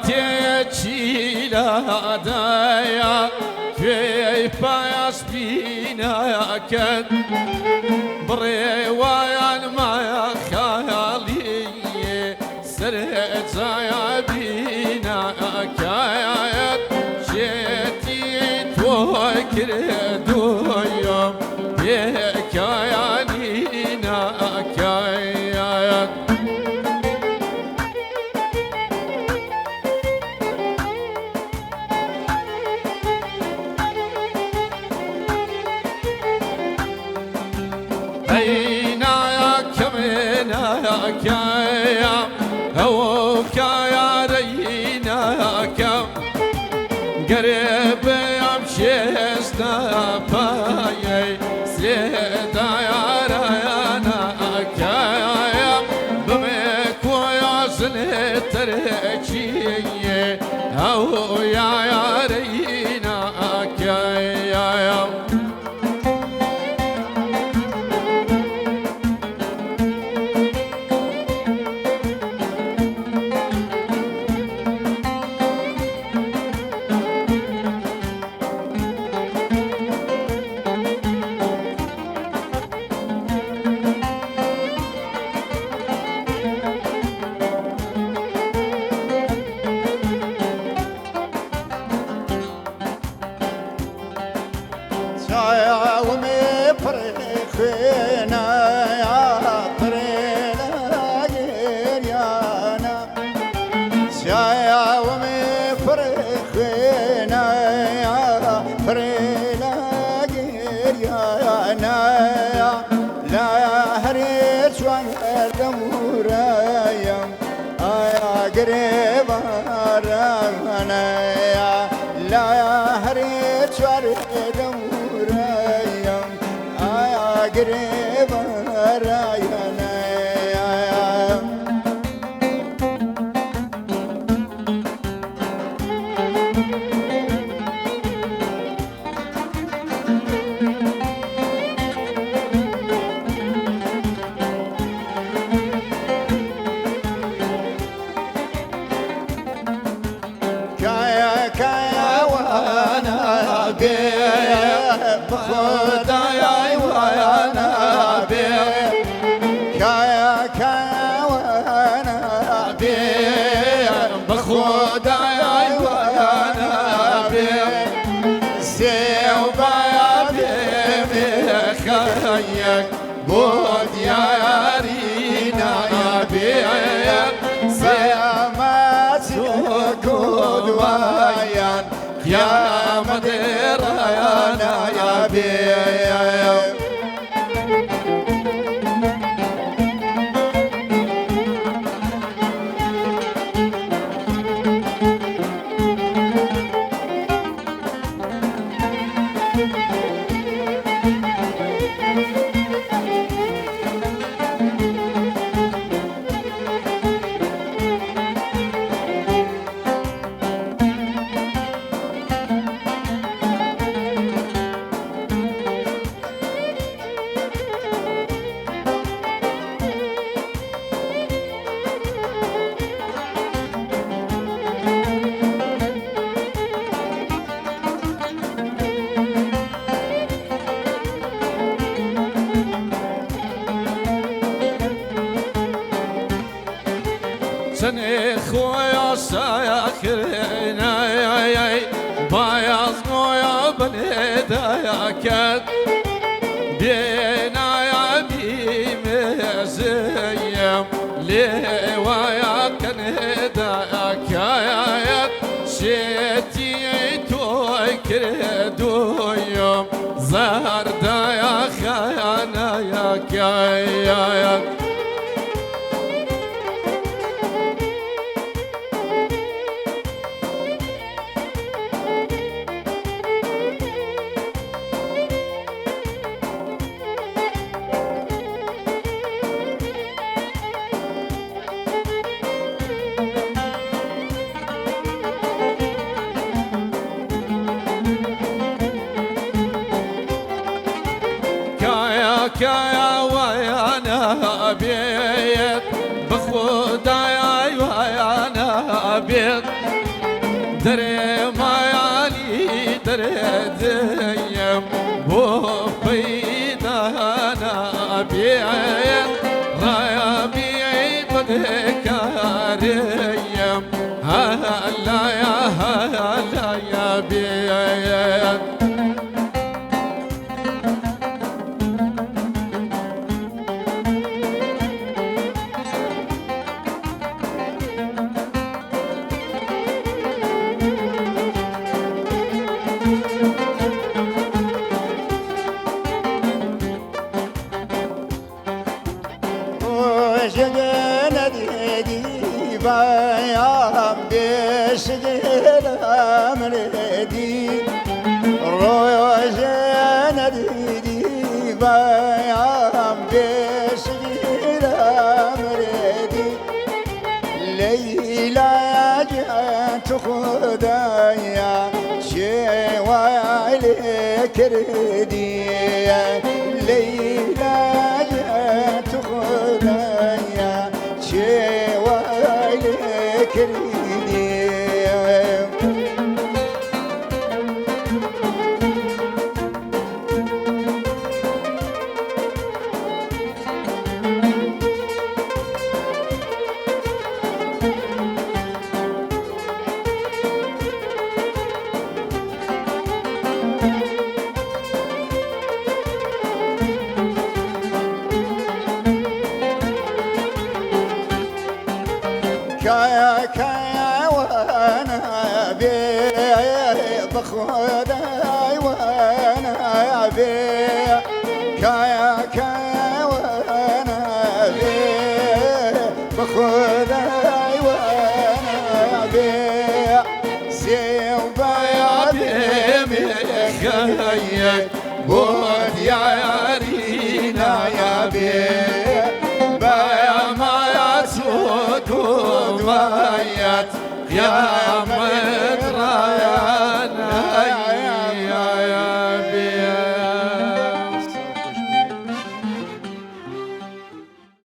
تێکی لادایە توێی پایاس بینەکەت بڕێوایان مایە خەیاڵیە سەرجایە بینەکەیەت شێتی تۆی کردووەم پێکایانی نەکەیەت كايا هو كايا رينا كم قريب يمشي استفاي سيدا يا ريانا كايا بمك ويا سنت رجيه هو يا رينا كايا بود یارینا بیاید سیامت کودوایان قیامت رایانا بیاید سني خويا ساكرنا بايظ مويا بنيدا كات بينا يا بيمزيم لوايا كندا كايات شتي توي كردو يوم زاردا يا خيانا يا كايات كايا ويانا بيت بخدايا ويانا بيت دري ما يالي دري ديم وفيدانا بيعين رايا بيعي بذكاريم هلا يا بيعين بايام بيشغل أمردي روزنا دي بايام بيشغل أمردي ليلى جات خدايا شوالي كردي ليلى جات خدايا شوالي كردي كايا وانا بيه بخداي وانا بيه كايا وانا بيه بخداي وانا بيه سيوبا يا بيه بود يا